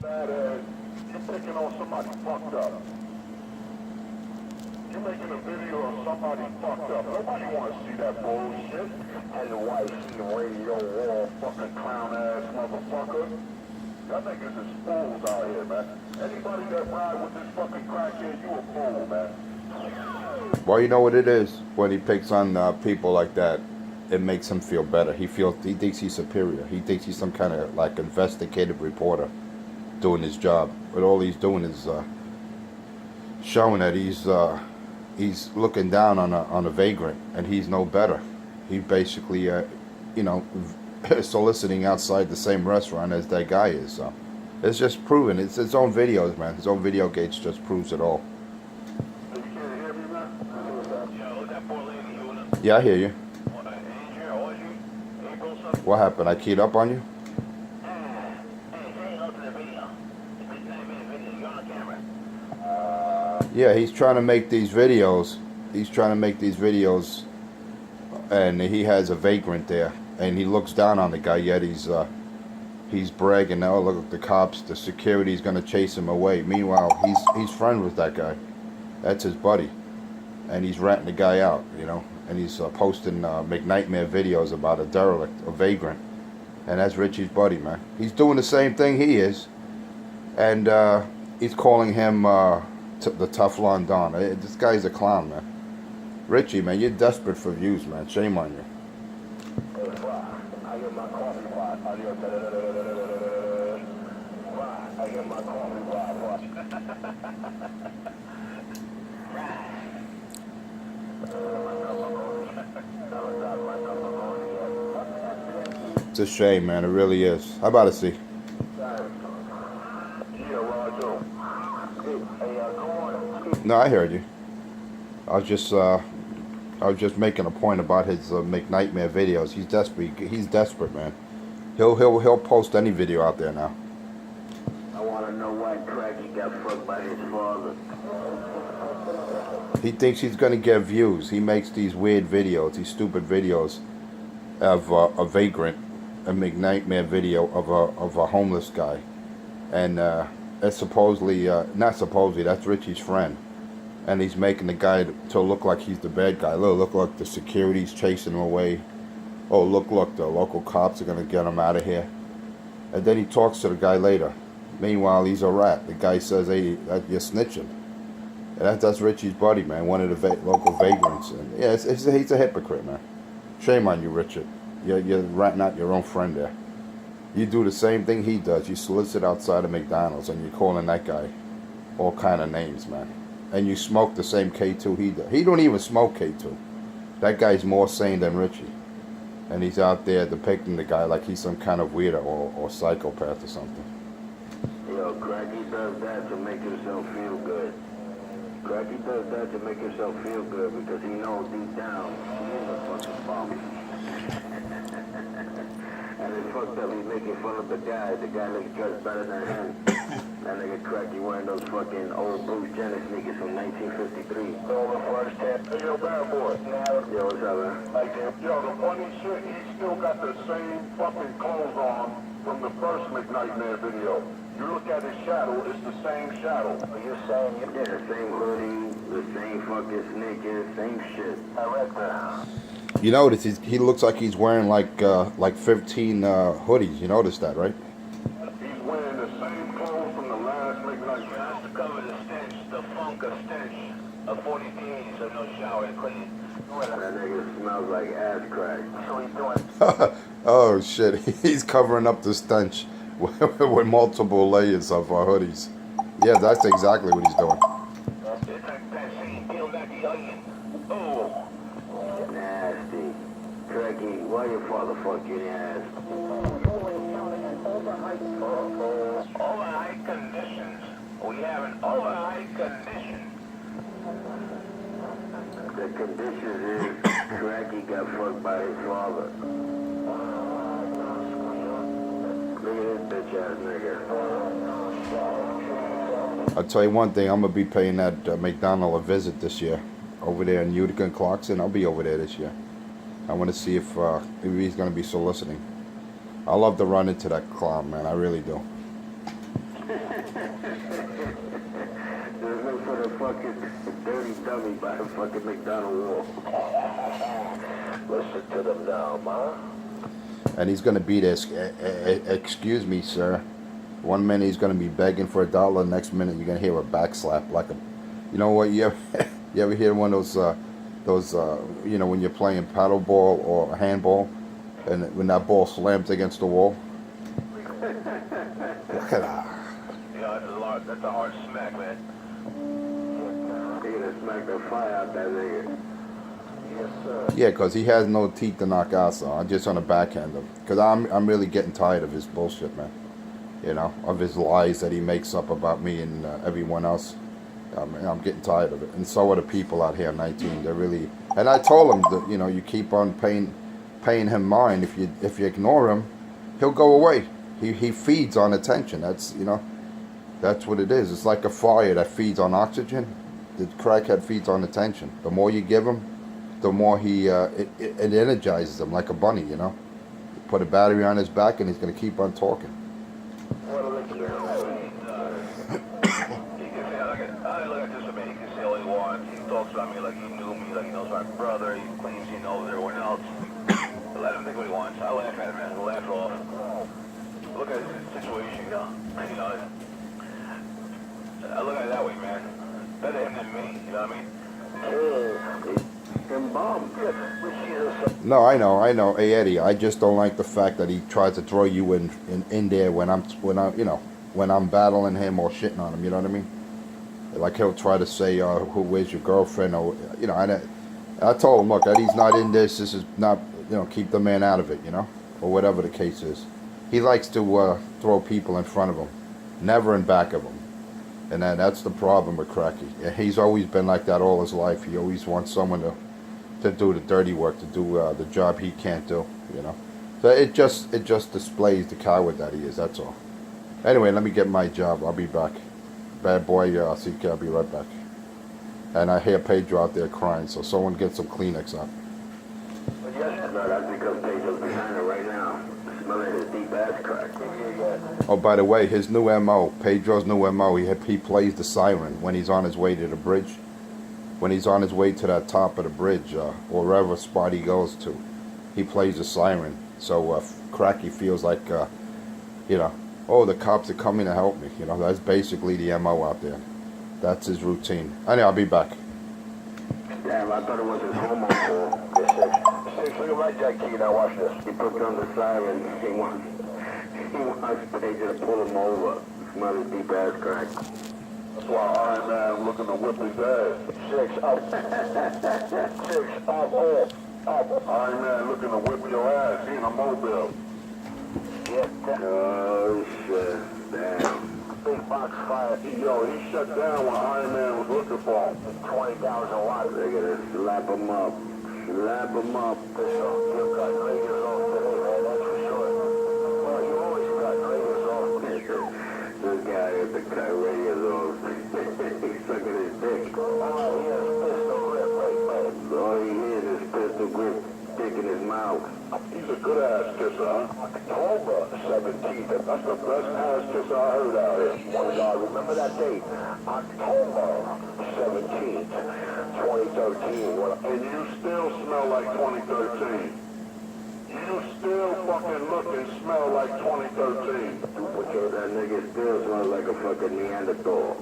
You're picking on somebody fucked up. You're making a video of somebody fucked up. Nobody wants to see that bullshit. And the wife see the radio wall, fucking clown ass motherfucker. Y'all niggas is fools out here, man. Anybody that ride with this fucking crackhead, you a fool, man. Well, you know what it is? When he picks on people like that, it makes him feel better. He thinks he's superior. He thinks he's some kind of like investigative reporter doing his job. But all he's doing is showing that he's looking down on a vagrant, and he's no better. He basically, you know, soliciting outside the same restaurant as that guy is. So it's just proven. It's his own videos, man. His own video gates just proves it all. Yeah, I hear you. What happened? I keyed up on you? Yeah, he's trying to make these videos. And he has a vagrant there, and he looks down on the guy. Yet he's bragging. Oh, look at the cops! The security's gonna chase him away. Meanwhile, he's friends with that guy. That's his buddy, and he's ratting the guy out. You know, and he's posting McNightmare videos about a derelict, a vagrant, and that's Richie's buddy, man. He's doing the same thing he is, and he's calling him the Teflon Don. This guy's a clown, man. Richie, man, you're desperate for views, man. Shame on you. It's a shame, man. It really is. How about it, see? No, I heard you. I was just making a point about his McNightmare videos. He's desperate. He's desperate, man. He'll post any video out there now. I want to know why Cracky got fucked by his father. He thinks he's gonna get views. He makes these weird videos, these stupid videos of a vagrant, a McNightmare video of a homeless guy, and that's supposedly not supposedly. That's Richie's friend. And he's making the guy to look like he's the bad guy. Look like the security's chasing him away. Oh, look, the local cops are going to get him out of here. And then he talks to the guy later. Meanwhile, he's a rat. The guy says, hey, you're snitching. And that's Richie's buddy, man, one of the local vagrants. And yeah, he's a hypocrite, man. Shame on you, Richard. You're ratting out your own friend there. You do the same thing he does. You solicit outside of McDonald's, and you're calling that guy all kind of names, man. And you smoke the same K2 he does. He don't even smoke K2. That guy's more sane than Richie. And he's out there depicting the guy like he's some kind of weirdo or psychopath or something. Yo, Cracky does that to make himself feel good. Cracky does that to make himself feel good because he knows deep down he is a fucking bum. And it's fucked up. He's making fun of the guy. The guy looks dressed better than him. That nigga Cracky wearing those fucking old Bruce Jenner sneakers from 1953. So the first tap, hey, yo, bad boy. Yo, what's up, man? Like, yo, the funny shit, he still got the same fucking clothes on from the first McNightmare video. You look at his shadow, it's the same shadow. Are you saying you did the same hoodie, the same fucking sneakers, same shit? I read that. You notice he looks like he's wearing like 15 hoodies. You notice that, right? He's wearing the same clothes from the last McNightmare. That's to cover the stench, the funk of stench of 40 days of no shower and clean. That nigga smells like ass crack. So he's doing. Oh shit, he's covering up the stench with multiple layers of hoodies. Yeah, that's exactly what he's doing. It's like that scene, peel back the onion. Oh. Nasty. Cracky, why your father fuck you in the ass? Overheight conditions. We have an overheight condition. The condition is Cracky got fucked by his father. Look at this bitch ass nigga. I'll tell you one thing, I'm going to be paying that McDonald a visit this year. Over there in Utica and Clarkson, I'll be over there this year. I want to see if he's going to be soliciting. I love to run into that clown, man. I really do. Just look for the fucking dirty dummy by the fucking McDonald wall. Listen to them now, ma. And he's gonna be this. Excuse me, sir. One minute he's gonna be begging for $1. Next minute you're gonna hear a backslap like a. You know what? You ever hear one of those you know, when you're playing paddleball or handball, and when that ball slams against the wall. Look at that. Yeah, that's a hard smack, man. They're gonna smack the fire out that nigga. Yes, sir. Yeah, because he has no teeth to knock out, so I'm just gonna backhand him. Because I'm really getting tired of his bullshit, man. You know, of his lies that he makes up about me and everyone else. I'm getting tired of it, and so are the people out here. 19, they're really. And I told him that, you know, you keep on paying him mind. If you ignore him, he'll go away. He feeds on attention. That's, you know, that's what it is. It's like a fire that feeds on oxygen. The crackhead feeds on attention. The more you give him, the more he it energizes him like a bunny. You know, you put a battery on his back, and he's gonna keep on talking. What are they doing? I look at this man. He can say all he wants. He talks about me like he knew me, like he knows my brother. He claims he knows everyone else. Let him think what he wants. I laugh at him, man. I laugh it off. Look at his situation, you know. I look at it that way, man. Better him than me, you know what I mean? Them bombs. No, I know. Hey Eddie, I just don't like the fact that he tries to throw you in there when I'm you know, when I'm battling him or shitting on him. You know what I mean? Like he'll try to say, where's your girlfriend? Or, you know, I told him, look, Eddie's not in this. This is not, you know, keep the man out of it, you know, or whatever the case is. He likes to throw people in front of him, never in back of him. And that's the problem with Cracky. He's always been like that all his life. He always wants someone to do the dirty work, to do the job he can't do, you know. So it just displays the coward that he is, that's all. Anyway, let me get my job. I'll be back. Bad boy, CK, I'll be right back. And I hear Pedro out there crying, so someone get some Kleenex up. No, that's because Pedro's behind it right now. Smelling his deep ass crack. Oh, by the way, his new MO, Pedro's new MO, he plays the siren when he's on his way to the bridge. When he's on his way to that top of the bridge, or wherever spot he goes to, he plays the siren. So Cracky feels like, you know, oh, the cops are coming to help me. You know, that's basically the MO out there. That's his routine. Anyway, I'll be back. Damn, I thought it was his homo call. Six, look at my jack key now, watch this. He put on the siren. He wants Pedro to pull him over. Smell his deep ass crack. That's why Iron Man looking to whip his ass. Six, up. Six, up. Iron Man looking to whip your ass in a mobile. Oh, shit. Damn. Big box fire. Yo, he shut down when Iron Man was looking for him. 20,000 watts. They're gonna slap him up. Slap him up. You got radios off today, man, that's for sure. Well, you always got radios off. This guy is the cut radios off. He's sucking his dick. Oh, he has pistol grip, right. All he hears is pistol grip dick in his mouth. He's a good ass kisser, huh? October 17th. That's the best ass kisser I heard out here. Oh, God, remember that date? October 17th, 2013. And you still smell like 2013. You still fucking look and smell like 2013. Duplicate that nigga still smells like a fucking Neanderthal.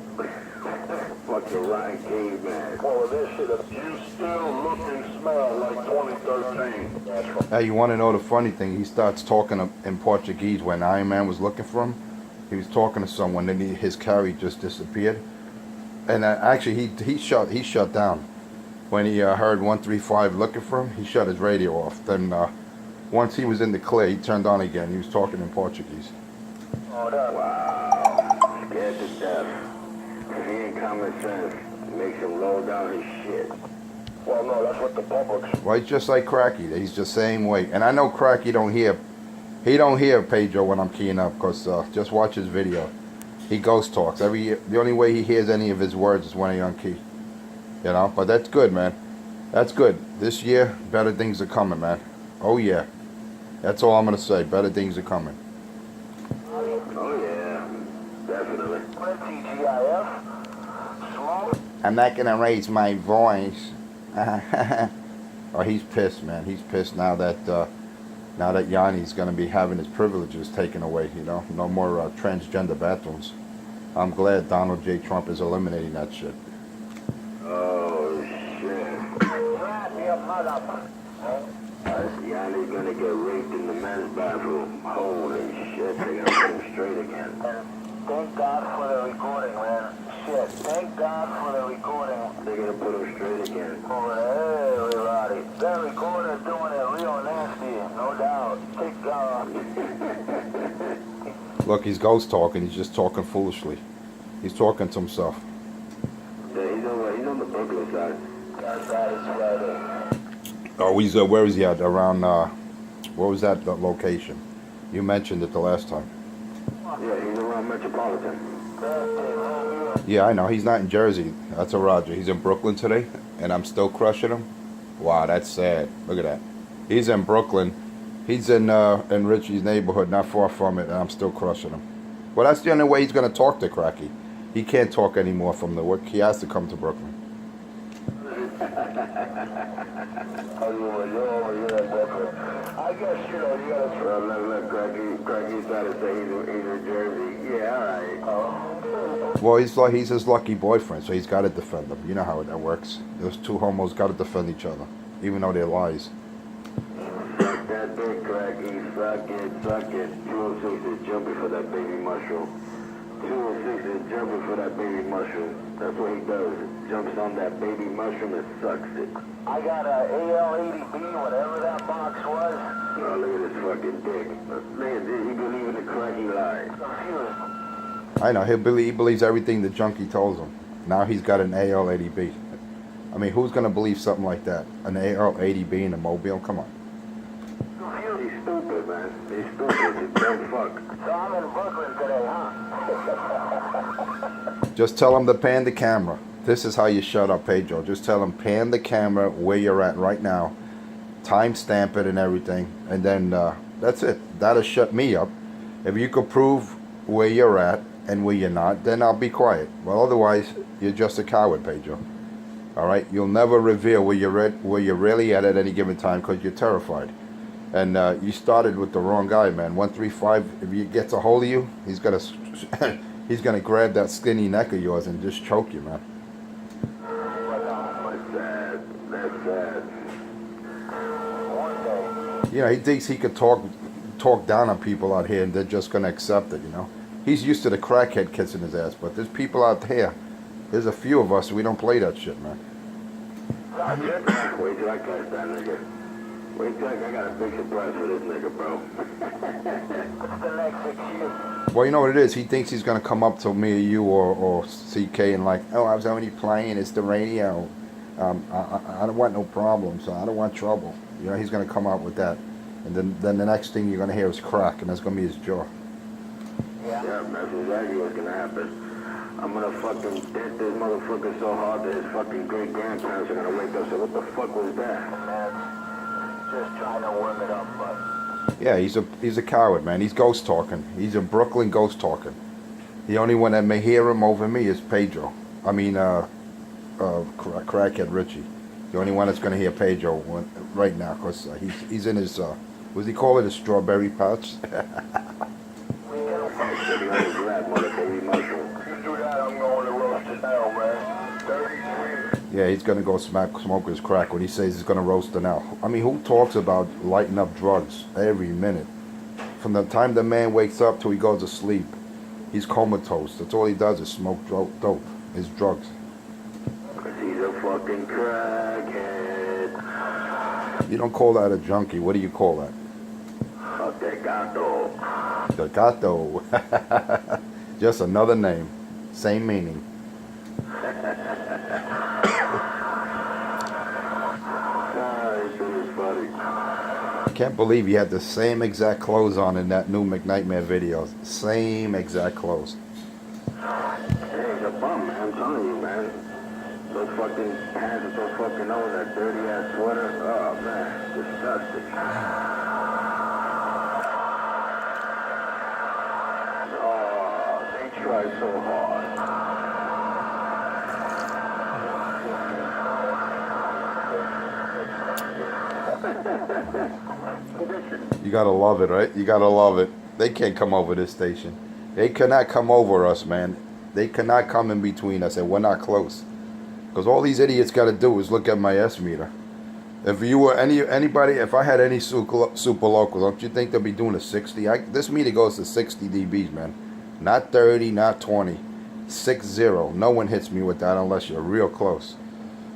Fucking rotten caveman. All of this shit, you still look and smell like 2013. That's right. Hey, you want to know the funny thing? He starts talking in Portuguese when Iron Man was looking for him. He was talking to someone, then his carry just disappeared. And actually, he shut down. When he heard 135 looking for him, he shut his radio off. Then once he was in the clear, he turned on again. He was talking in Portuguese. Oh, that. Wow. Scared to death. If he ain't common sense, it makes him low down his shit. Well, no, that's what the public's. Well, he's just like Cracky. He's the same way. And I know Cracky don't hear Pedro when I'm keying up, because just watch his video. He ghost talks. The only way he hears any of his words is when he's on key. You know, but that's good, man. That's good. This year, better things are coming, man. Oh, yeah. That's all I'm going to say. Better things are coming. Oh, yeah. Definitely. man. TGIF. Smoke. I'm not gonna raise my voice. Oh, he's pissed, man. He's pissed now that Yanni's gonna be having his privileges taken away. You know, no more transgender bathrooms. I'm glad Donald J. Trump is eliminating that shit. Oh, shit. Yanni's gonna get raped in the men's bathroom. Holy shit, they gotta put him straight again. Thank God for the recording, man. Shit, thank God for the recording. They're gonna put him straight again. For everybody. That recorder doing it real nasty, no doubt. Thank God. Look, he's ghost talking. He's just talking foolishly. He's talking to himself. Yeah, he's on the Brooklyn side. That side is Friday. Oh, he's where is he at? Around what was that location? You mentioned it the last time. Yeah, he's around Metropolitan. Yeah, I know. He's not in Jersey. That's a Roger. He's in Brooklyn today, and I'm still crushing him. Wow, that's sad. Look at that. He's in Brooklyn. He's in Richie's neighborhood, not far from it, and I'm still crushing him. Well, that's the only way he's going to talk to Cracky. He can't talk anymore from the work. He has to come to Brooklyn. I guess, you know, you gotta Well, look, Cracky's trying to say he's in Jersey. Yeah, alright. Well, he's his lucky boyfriend, so he's got to defend him. You know how that works. Those two homos got to defend each other, even though they're lies. Suck that big Cracky. Suck it. 206 is jumping for that baby mushroom. 206 is jumping for that baby mushroom. That's what he does. Jumps on that baby mushroom and sucks it. I got a AL80B, whatever that box was. Oh, look at this fucking dick. Man, he believe in the Cracky lie. Confused. I know. He believes everything the junkie tells him. Now he's got an AL80B. I mean, who's going to believe something like that? An AL80B in a Mobile? Come on. He's stupid, man. He's stupid. He's dumb fuck. So I'm in Brooklyn today, huh? Just tell him to pan the camera. This is how you shut up, Pedro. Just tell him pan the camera where you're at right now. Timestamp it and everything. And then that's it. That'll shut me up. If you could prove where you're at and where you're not, then I'll be quiet. Well, otherwise, you're just a coward, Pedro. All right? You'll never reveal where you're really at any given time because you're terrified. And you started with the wrong guy, man. 135, if he gets a hold of you, he's gonna grab that skinny neck of yours and just choke you, man. That's sad. That's sad. One day. You know, he thinks he could talk down on people out here and they're just gonna accept it, you know. He's used to the crackhead kissing his ass, but there's people out there. There's a few of us, we don't play that shit, man. Wait till I catch that nigga. Wait till I got a big surprise for this nigga, bro. What's the next 6 years? Well, you know what it is? He thinks he's going to come up to me or you or CK and like, oh, I was only playing. It's the radio. I don't want no problems. I don't want trouble. You know, he's going to come out with that. And then the next thing you're going to hear is crack, and that's going to be his jaw. Yeah, that's exactly what's gonna happen. I'm gonna fucking dent this motherfucker so hard that his fucking great-grandparents are gonna wake up and say, what the fuck was that? Man, just trying to warm it up, but... Yeah, he's a coward, man. He's ghost talking. He's a Brooklyn ghost talking. The only one that may hear him over me is Pedro. I mean, crackhead Richie. The only one that's going to hear Pedro right now, because he's in his, what does he call it, his strawberry pouch? You do that, I'm going to roast it now, man. 33. Yeah, he's going to go smoke his crack when he says he's going to roast it out. I mean, who talks about lighting up drugs every minute? From the time the man wakes up till he goes to sleep, he's comatose. That's all he does is smoke dope, his drugs. He's a fucking crackhead. You don't call that a junkie. What do you call that? A tecato. The gato. Just another name. Same meaning. This is funny. Can't believe he had the same exact clothes on in that new McNightmare video. Same exact clothes. Hey, he's a bum, man. I'm telling you, man. Those fucking pants with those fucking nose, that dirty ass sweater. Oh, man. Disgusting. Oh, they tried try so hard. You gotta love it, right? You gotta love it. They can't come over this station. They cannot come over us, man. They cannot come in between us, and we're not close. Because all these idiots got to do is look at my S meter. If you were anybody, if I had any super local, don't you think they'll be doing a 60? This meter goes to 60 dBs, man. Not 30, not 20. 60. No one hits me with that unless you're real close.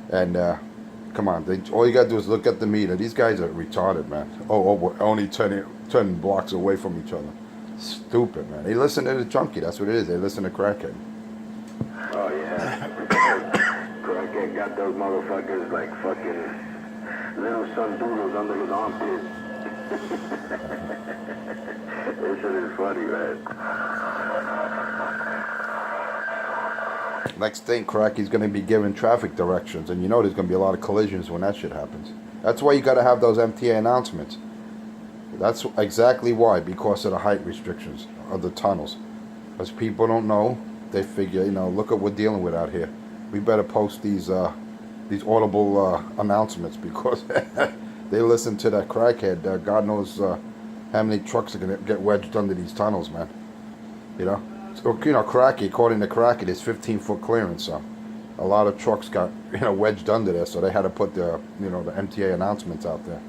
And come on, all you got to do is look at the meter. These guys are retarded, man. Oh, we're only 10 blocks away from each other. Stupid, man. They listen to the junkie. That's what it is. They listen to crackhead. Oh, yeah. Crackhead got those motherfuckers like fucking little sun doodles under his armpit. This shit is funny, man. Next thing, Cracky's going to be giving traffic directions. And you know there's going to be a lot of collisions when that shit happens. That's why you got to have those MTA announcements. That's exactly why, because of the height restrictions of the tunnels. As people don't know, they figure, you know, look at what we're dealing with out here. We better post these audible announcements because they listen to that crackhead. God knows how many trucks are going to get wedged under these tunnels, man. You know? So, you know, Cracky, according to Cracky, there's 15-foot clearance, so a lot of trucks got, you know, wedged under there, so they had to put the, you know, the MTA announcements out there.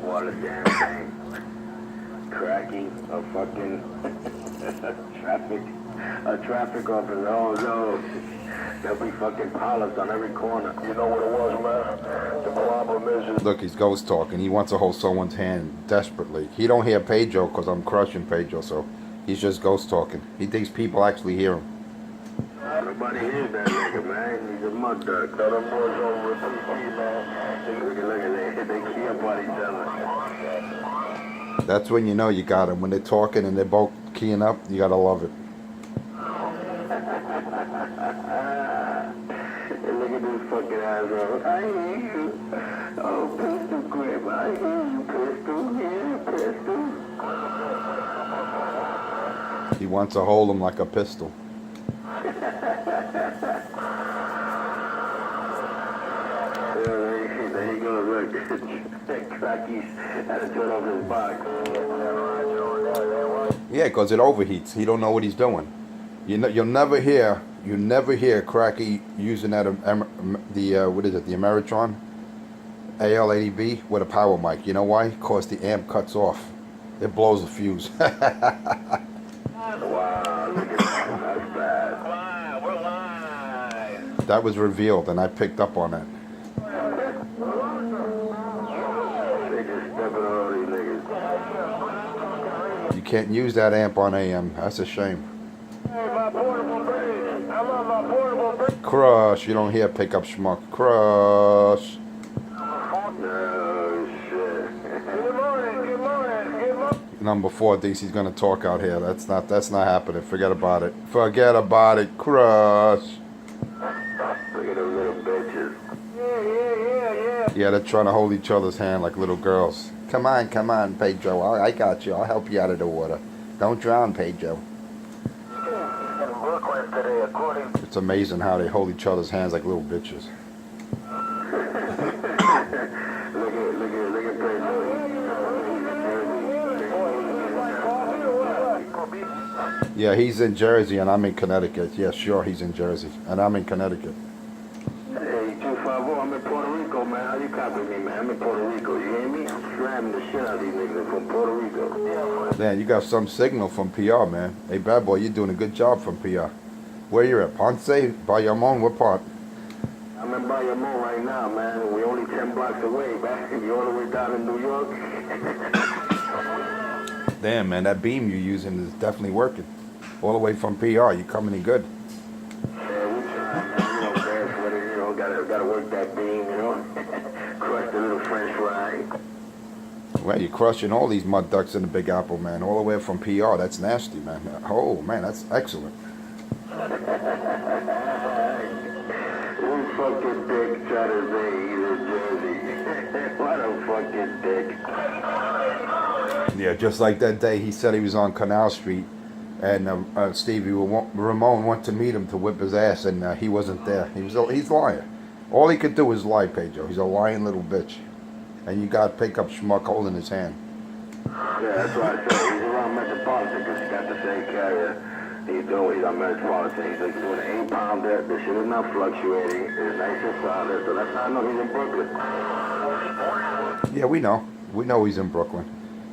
What a damn thing. Cracking a fucking traffic officer. Oh no. There'll be fucking polyps on every corner. You know what it was, man? The problem is Look, he's ghost talking. He wants to hold someone's hand desperately. He don't hear Pedro because I'm crushing Pedro, so he's just ghost talking. He thinks people actually hear him. Nobody hears that nigga, man. He's a mud duck. Got them boys over at PT, man. Look at that. They key up on each other. That's when you know you got him. When they're talking and they're both keying up, you gotta love it. And look at this fucking asshole. I hear you. Oh, pistol grip. I hear you, pistol. Yeah, pistol. He wants to hold him like a pistol. There he goes, look. Cracky's had to turn off his box. Yeah, because it overheats. He don't know what he's doing. You'll never hear Cracky using that what is it, the Ameritron AL80B with a power mic. You know why? Because the amp cuts off. It blows the fuse. Wow, look at that. That's bad. Live, we're live. That was revealed, and I picked up on that. They just stepping on all these niggas. You can't use that amp on AM. That's a shame. Hey, my portable bridge. I love my portable bridge. Crush. You don't hear pickup schmuck. Crush. No shit. Good morning, good morning, good morning. Number 4 thinks he's gonna talk out here. That's not happening. Forget about it. Forget about it. Crush. Look at them little bitches. Yeah. Yeah, they're trying to hold each other's hand like little girls. Come on, Pedro. I got you. I'll help you out of the water. Don't drown, Pedro. In Brooklyn today, according It's amazing how they hold each other's hands like little bitches. Look at Pedro. Yeah, he's in Jersey and I'm in Connecticut. Yeah, sure, he's in Jersey and I'm in Connecticut. Hey, 250, I'm in Puerto Rico, man. How you copy me, man? I'm in Puerto Rico. You hear me? I'm slamming the shit out of these niggas from Puerto Rico. Man, you got some signal from PR, man. Hey, bad boy, you're doing a good job from PR. Where you at? Ponce? Bayamon? What part? I'm in Bayamon right now, man. We're only 10 blocks away, man. You all the way down in New York. Damn, man, that beam you're using is definitely working. All the way from PR, you coming in good. Yeah, we try, man. You know, dance with it, you know, gotta work that beam, you know. Crush the little French fry. Well, you're crushing all these mud ducks in the Big Apple, man. All the way from PR. That's nasty, man. Oh, man, that's excellent. Who fucking dick try to say he's in Jersey? What a fucking dick. Yeah, just like that day he said he was on Canal Street And Stevie Ramon went to meet him to whip his ass, and he wasn't there. He's lying. All he could do is lie, Pedro. He's a lying little bitch. And you got to pick up schmuck holding his hand. Yeah, that's what I said. He's around Metropolitan because he got the same carrier. He's on Metropolitan. He's like doing an 8-pounder. The shit is not fluctuating. It's nice and solid. So that's how I know he's in Brooklyn. Yeah, we know. We know he's in Brooklyn.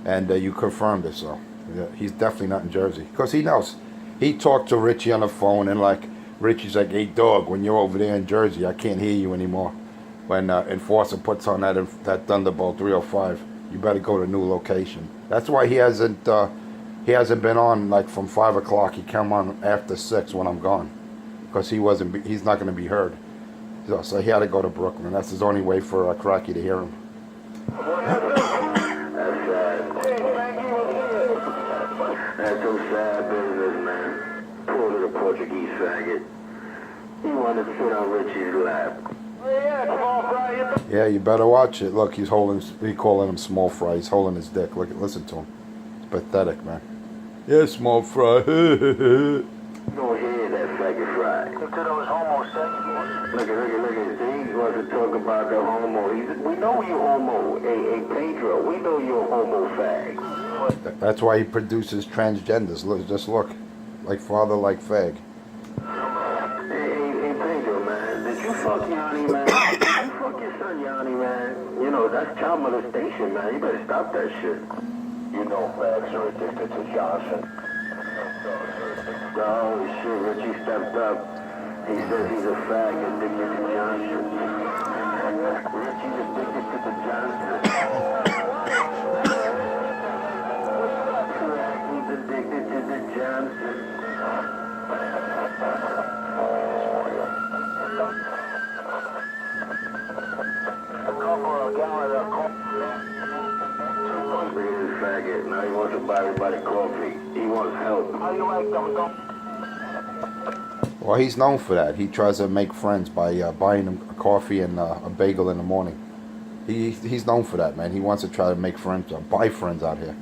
And you confirmed it, so. Yeah, he's definitely not in Jersey. Because he knows. He talked to Richie on the phone, and like, Richie's like, hey, dog, when you're over there in Jersey, I can't hear you anymore. When Enforcer puts on that Thunderbolt 305, you better go to a new location. That's why he hasn't been on like from 5 o'clock. He come on after 6 when I'm gone, because he's not going to be heard. So he had to go to Brooklyn. That's his only way for Cracky to hear him. That's some sad business, man. Poor little Portuguese faggot. He wanted to sit on Richie's lap. Yeah, you better watch it. Look, he's calling him small fry. He's holding his dick. Listen to him. It's pathetic, man. Yeah, small fry. You don't hear that faggot fry. Look at those homosexuals. Look at. See, he wants to talk about the homo. We know you homo. Hey, Pedro, we know you're a homo fag. That's why he produces transgenders. Look, just look. Like father, like fag. Hey, Pedro, man. Did you fuck Yanni, man? Did you fuck your son, Yanni, man? You know, that's child molestation, man. You better stop that shit. You know fags are addicted to Johnson. Oh, shit, Richie stepped up. He says he's a fag addicted to Johnson. Richie's addicted to the Johnson. He's addicted to the Johnson. Look at this faggot. Now he wants to buy everybody coffee. He wants help. How you like them? Well, he's known for that. He tries to make friends by buying them a coffee and a bagel in the morning. He's known for that, man. He wants to try to make friends, buy friends out here.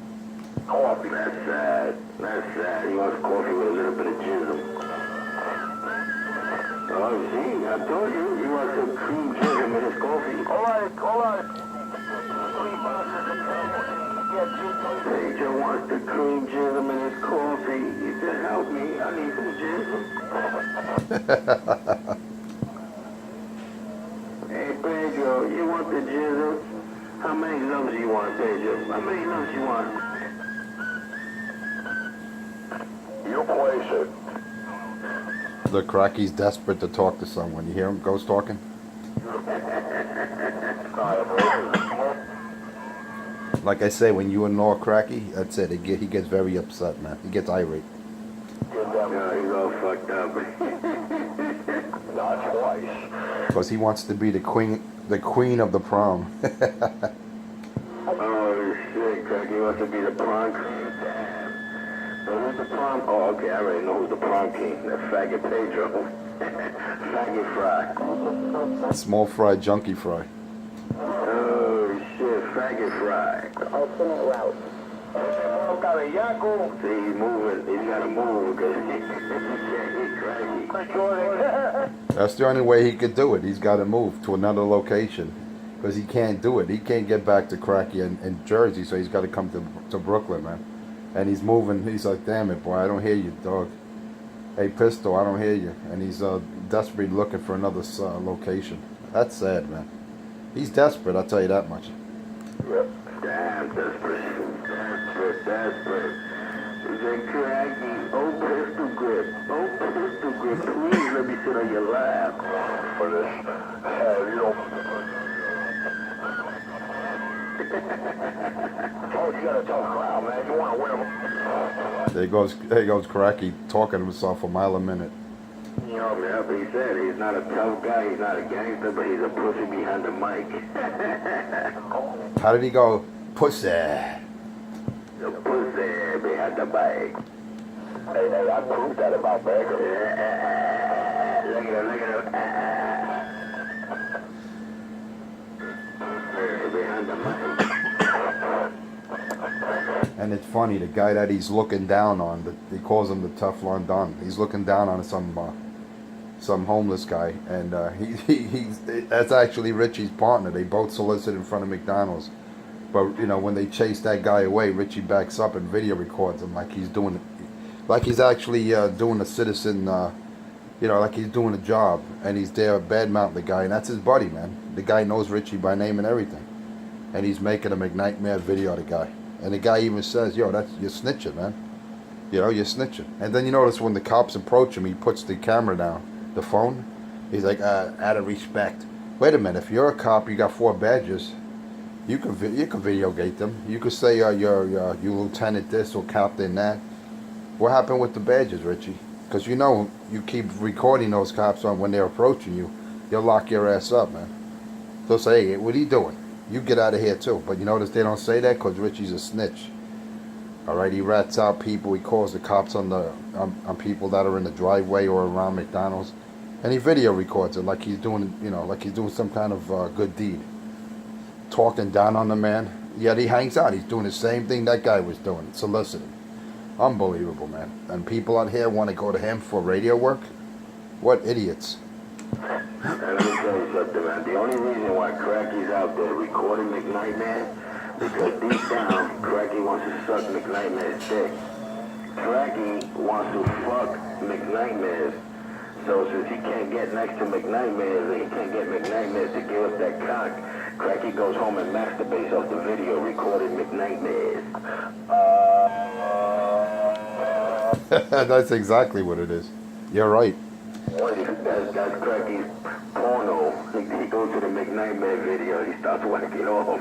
Coffee, that's sad. That's sad. He wants coffee with a little bit of jism. Oh, see, I told you. He wants some cream jism in his coffee. All right. 3 boxes of Pedro wants the cream jism in his coffee. He said, help me. I need some jism. Hey, Pedro, you want the jism? How many loves you want, Pedro? How many loves you want? You place it. The Cracky's desperate to talk to someone. You hear him ghost talking? Like I say, when you ignore Cracky, that's it. He gets very upset, man. He gets irate. No, he's all fucked up. Not twice. Because he wants to be the queen of the prom. Oh, shit, Cracky wants to be the prom queen. So who's the prom? Oh, okay, I already know who's the prom king. That faggot Pedro. Faggot Fry. Small fry, junkie fry. Oh, shit, faggot Fry. Alternate route. See, he's moving. He's got to move because he can't get Cracky. That's the only way he could do it. He's got to move to another location. Because he can't do it. He can't get back to Cracky in Jersey, so he's got to come to Brooklyn, man. And he's moving. He's like, damn it, boy, I don't hear you, dog. Hey, Pistol, I don't hear you. And he's desperately looking for another location. That's sad, man. He's desperate, I'll tell you that much. Yep. Damn desperate. Desperate. He said, Cracky, oh, pistol grip. Oh, pistol grip. Please let me sit on your lap. For this, you don't... Oh, you got a tough crowd, man. You want to win them. There goes Cracky talking to himself a mile a minute. You know, man, but he said he's not a tough guy, he's not a gangster, but he's a pussy behind the mic. How did he go? Pussy. The pussy behind the mic. Hey, I proved that about Baker. Look at him. Behind the mic. and it's funny. The guy that he's looking down on, he calls him the Teflon Don. He's looking down on some homeless guy, and he's that's actually Richie's partner. They both solicit in front of McDonald's, but when they chase that guy away, Richie backs up and video records him like he's doing, like he's actually doing a citizen, like he's doing a job, and he's there badmouthing the guy, and that's his buddy, man. The guy knows Richie by name and everything, and he's making a McNightmare video of the guy, and the guy even says, "Yo, you're snitching, man. You're snitching." And then you notice when the cops approach him, he puts the camera down. The phone, he's like, out of respect. Wait a minute, if you're a cop, you got 4 badges, you can videogate them. You could say you lieutenant this or captain that. What happened with the badges, Richie? Because you keep recording those cops on when they're approaching you, you'll lock your ass up, man. They'll say, "Hey, what are you doing? You get out of here too." But you notice they don't say that because Richie's a snitch. Alright, he rats out people. He calls the cops on people that are in the driveway or around McDonald's. And he video records it like he's doing, like he's doing some kind of good deed. Talking down on the man. Yet he hangs out. He's doing the same thing that guy was doing. Soliciting. Unbelievable, man. And people out here want to go to him for radio work? What idiots. And let me tell you something, man. The only reason why Cracky's out there recording McNightmare, because deep down, Cracky wants to suck McNightmare's dick. Cracky wants to fuck McNightmare's. So since he can't get next to McNightmares and he can't get McNightmares to give up that cock, Cracky goes home and masturbates off the video recording McNightmares. That's exactly what it is. You're right. That's Cracky's porno. He goes to the McNightmare video and he starts whacking off.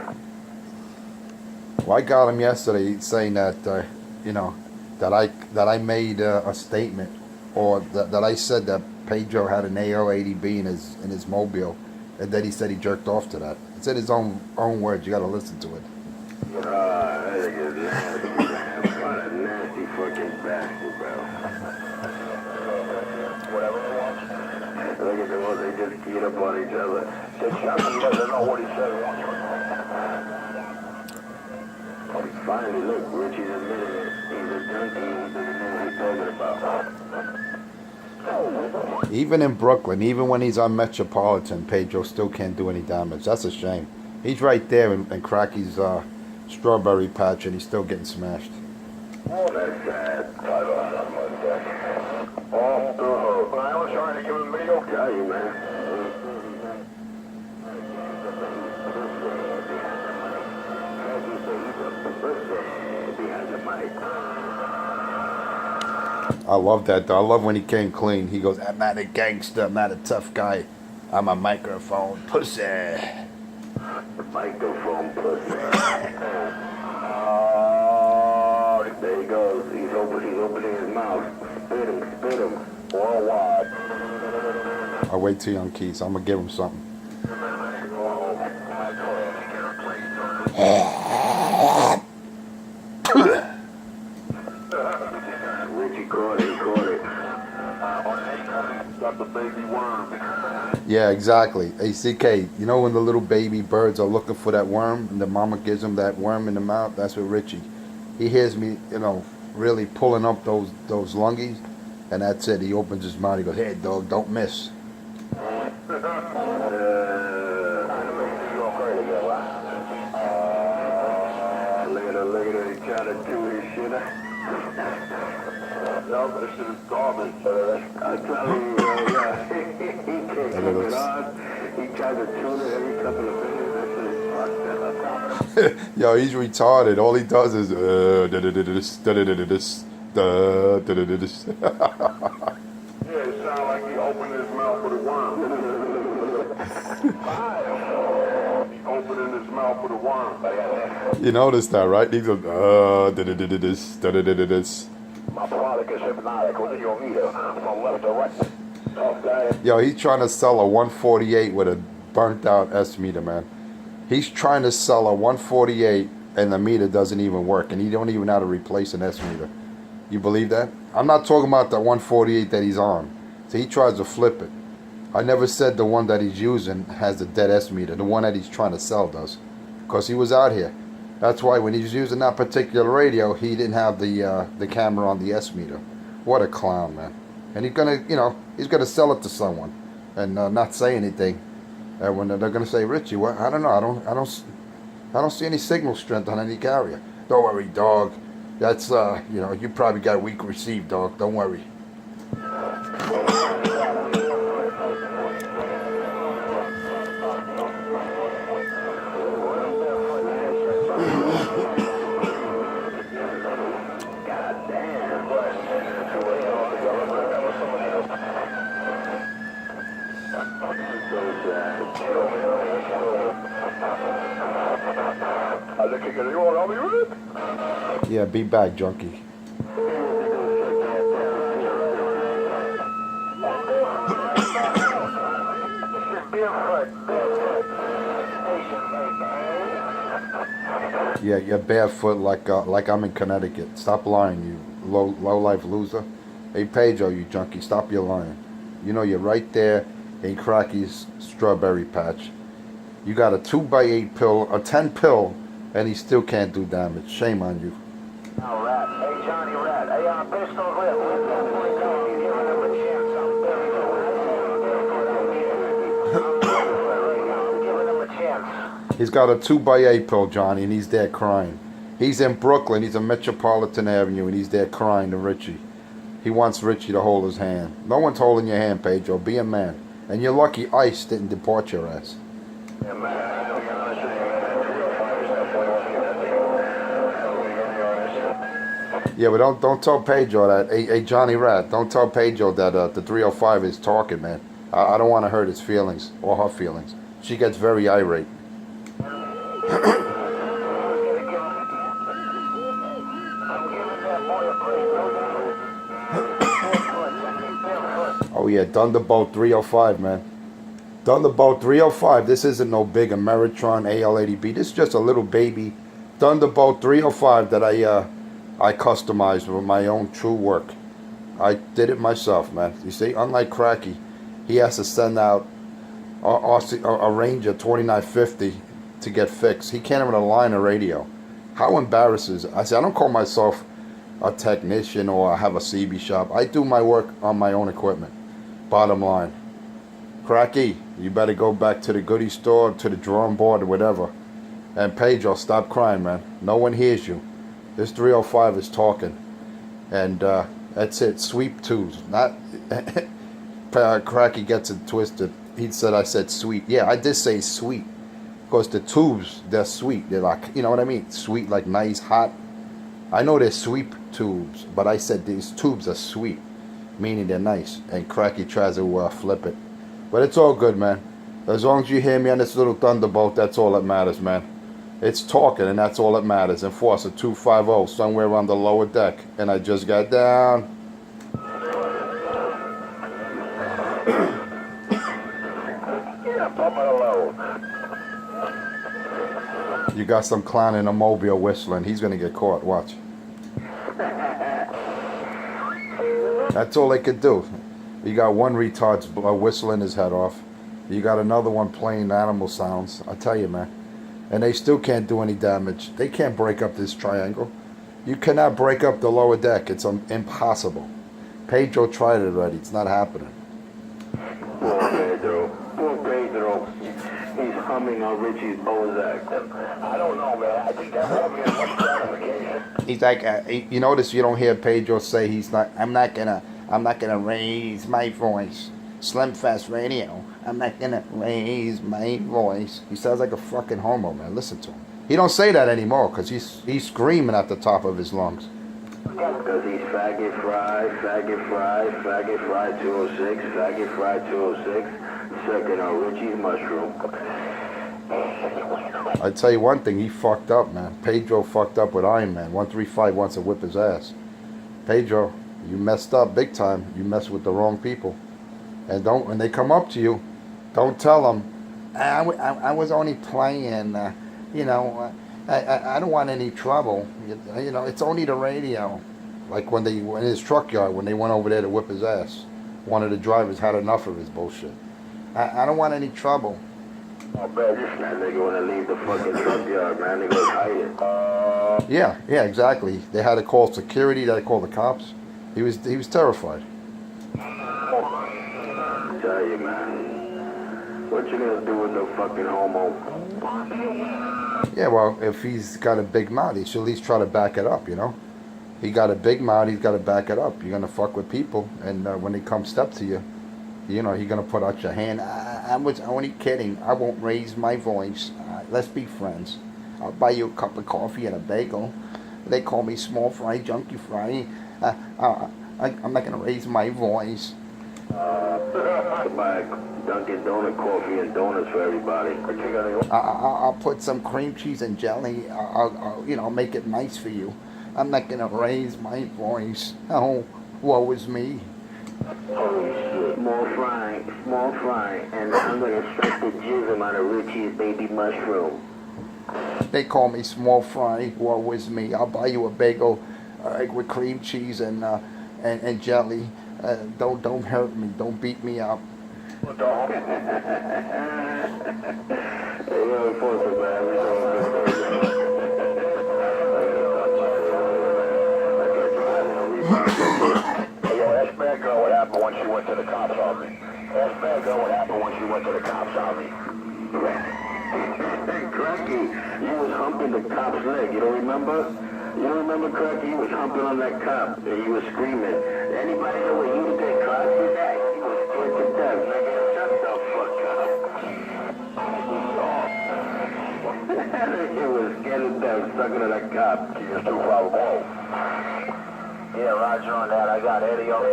Well, I got him yesterday saying that, that I made a statement, or that I said that Pedro had an AO-80B in his mobile, and then he said he jerked off to that. It's in his own words. You got to listen to it. That is nasty, man. What a nasty fucking bastard, bro. Whatever they want. Look at the ones they just keyed up on each other. The Chucky doesn't know what he said. Finally, look, Richie's admitting it. He's a junkie. He doesn't know what he's talking about. Even in Brooklyn, even when he's on Metropolitan, Pedro still can't do any damage. That's a shame. He's right there in Cracky's strawberry patch, and he's still getting smashed. Oh, that's sad. Off the hook. I was trying to give him video. Tell you, man. Behind the mic. I love that, though. I love when he came clean. He goes, "I'm not a gangster. I'm not a tough guy. I'm a microphone pussy." Microphone pussy. There he goes. He's opening his mouth. Spit him. Worldwide. I'll wait till Young Keys. I'm going to give him something. Richie caught it. Got the baby worm. Yeah, exactly. ACK, you know when the little baby birds are looking for that worm and the mama gives them that worm in the mouth? That's what Richie. He hears me, really pulling up those lungies, and that's it. He opens his mouth. He goes, "Hey, dog, don't miss." Look at her. He trying to do his shit. No, this shit is garbage. I'm telling you, he can't keep it on. He tries to tune it every couple of minutes. That shit is fucked up. Yo, he's retarded. All he does is Yeah, it sounds like he opened his mouth with a worm. He opening his mouth with a worm. You notice that, right? He goes My product is hypnotic within your meter from left to right. Okay. Yo, he's trying to sell a 148 with a burnt out S meter, man. He's trying to sell a 148 and the meter doesn't even work, and he don't even know how to replace an S meter. You believe that? I'm not talking about the 148 that he's on. So he tries to flip it. I never said the one that he's using has a dead S meter. The one that he's trying to sell does. Because he was out here. That's why when he was using that particular radio, he didn't have the camera on the S meter. What a clown, man! And he's gonna, he's gonna sell it to someone, and not say anything. And when they're gonna say, Richie, what? I don't know. I don't see any signal strength on any carrier. Don't worry, dog. That's you probably got weak receive, dog. Don't worry. Yeah, be back, junkie. Yeah, you're barefoot like I'm in Connecticut. Stop lying, you low life loser. Hey Pedro, you junkie, stop your lying. You know you're right there in Cracky's strawberry patch. You got a 2x8 pill, a 10 pill, and he still can't do damage. Shame on you. Oh, Rat. Hey, Johnny Rat. Hey, Pistol Rat. Where's that boy going? He's giving him a chance. I'm giving him a chance. He's got a 2x8 pill, Johnny, and he's there crying. He's in Brooklyn. He's in Metropolitan Avenue, and he's there crying to Richie. He wants Richie to hold his hand. No one's holding your hand, Pedro. Be a man. And you're lucky ICE didn't deport your ass. Yeah, man. Yeah, but don't tell Pedro that. Hey, Johnny Rat, don't tell Pedro that the 305 is talking, man. I don't want to hurt his feelings or her feelings. She gets very irate. Oh yeah, Thunderbolt 305, man. Thunderbolt 305. This isn't no big Ameritron AL80B. This is just a little baby Thunderbolt 305 that I customized with my own true work. I did it myself, man. You see, unlike Cracky, he has to send out a Ranger 2950 to get fixed. He can't even align a radio. How embarrassing is it? I say, I don't call myself a technician or I have a CB shop. I do my work on my own equipment. Bottom line. Cracky, you better go back to the goodie store, to the drawing board or whatever. And Pedro, stop crying, man. No one hears you. This 305 is talking. And that's it. Sweep twos. Not Cracky gets it twisted. He said I said sweet. Yeah, I did say sweet. Because the tubes, they're sweet. They're like, you know what I mean? Sweet, like nice, hot. I know they're sweep tubes, but I said these tubes are sweet. Meaning they're nice. And Cracky tries to flip it. But it's all good, man. As long as you hear me on this little Thunderbolt, that's all that matters, man. It's talking, and that's all that matters. Enforcer 250 somewhere on the lower deck. And I just got down. Yeah, pump it alone. You got some clown in a mobile whistling. He's going to get caught. Watch. That's all they could do. You got one retard's whistling his head off. You got another one playing animal sounds. I tell you, man. And they still can't do any damage. They can't break up this triangle. You cannot break up the lower deck. It's impossible. Pedro tried it already. It's not happening. Poor Pedro. Poor Pedro. He's humming on Richie's Bozak. I don't know, man. I think that would be a much gratification. He's like, you notice you don't hear Pedro say he's not. I'm not gonna raise my voice. Slim Fast Radio. I'm not gonna raise my voice. He sounds like a fucking homo, man. Listen to him. He don't say that anymore because he's screaming at the top of his lungs. Because he's faggot fried, faggot fried, faggot fried 206, faggot fried 206, second on Richie's mushroom. I tell you one thing, he fucked up, man. Pedro fucked up with Iron Man. 135 wants to whip his ass. Pedro, you messed up big time. You messed with the wrong people. And don't, when they come up to you, don't tell them, I was only playing, you know, I don't want any trouble. You know, it's only the radio. Like when they, in his truck yard, when they went over there to whip his ass. One of the drivers had enough of his bullshit. I don't want any trouble. Oh, man, you That nigga wanna leave the fucking truck yard, man. Nigga was hiding. Yeah, exactly. They had to call security. They had to call the cops. He was terrified. Tell you, man. What you gonna do with no fucking homo? Yeah, well, if he's got a big mouth, he should at least try to back it up, you know? He got a big mouth, he's got to back it up. You're going to fuck with people, and when they come step to you, you know, you're going to put out your hand. I was only kidding. I won't raise my voice. Let's be friends. I'll buy you a cup of coffee and a bagel. They call me small fry, junkie fry. I'm not going to raise my voice. Buy Dunkin' Donut coffee and donuts for everybody. I'll put some cream cheese and jelly. I'll you know, make it nice for you. I'm not gonna raise my voice. Oh, woe is me. Holy shit, small fry, and I'm gonna suck the jism out of Richie's baby mushroom. They call me small fry. Woe is me. I'll buy you a bagel with cream cheese and jelly. Don't hurt me. Don't beat me up. Hey, yo, Enforcer, man. We Hey, yo, ask Bad Girl what happened when she went to the cops on me. Ask Bad Girl what happened when she went to the cops on me. Hey, Cracky, you was humping the cop's leg. You don't remember? You don't remember, Cracky? You was humping on that cop, and you was screaming. Anybody know what you did, Cracky? That he was scared to death, nigga. Shut the fuck up. He was scared to death, sucking to that cop. She just too far away. Yeah, Roger on that. I got Eddie on. The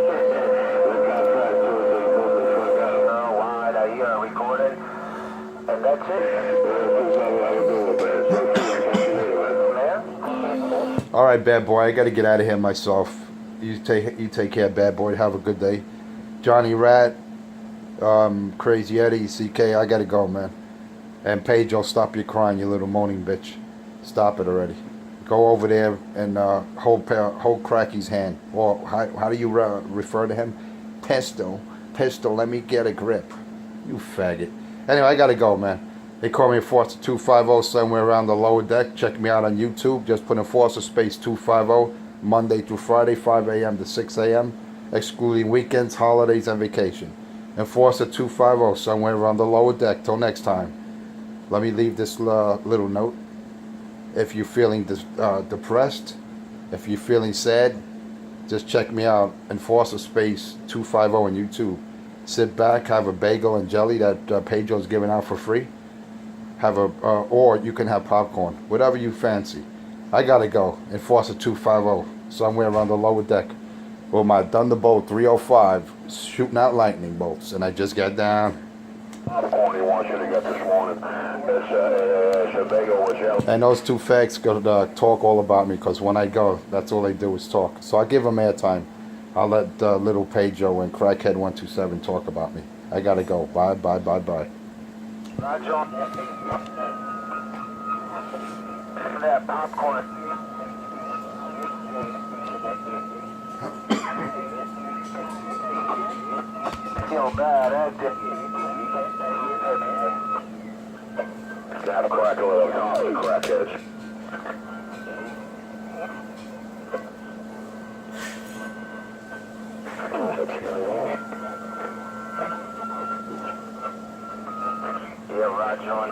cop tried to go the fuck out. Oh, alright, I hear it recorded. And that's it. All right, bad boy. I got to get out of here myself. You take care, bad boy. Have a good day. Johnny Rat, Crazy Eddie, CK. I got to go, man. And Paige, I'll stop your crying, you little moaning bitch. Stop it already. Go over there and hold Cracky's hand. Or how do you refer to him? Pistol, let me get a grip. You faggot. Anyway, I gotta go, man. They call me Enforcer 250 somewhere around the lower deck. Check me out on YouTube. Just put Enforcer space 250, Monday through Friday, 5 a.m. to 6 a.m., excluding weekends, holidays, and vacation. Enforcer 250 somewhere around the lower deck. Till next time. Let me leave this little note. If you're feeling depressed, if you're feeling sad, just check me out, Enforcer Space 250 on YouTube. Sit back, have a bagel and jelly that Pedro's giving out for free. Or you can have popcorn, whatever you fancy. I gotta go, Enforcer 250, somewhere around the lower deck, with my Thunderbolt 305 shooting out lightning bolts, and I just got down. Popcorn he wants you to get this morning. It's a bagel with jelly. And those two fags gonna talk all about me, because when I go, that's all they do is talk. So I give them airtime. I'll let little Pedro and Crackhead 127 talk about me. I gotta go. Bye. Roger on that popcorn. Feel bad, Have a crack a little coffee, crackheads. Yeah, Roger on.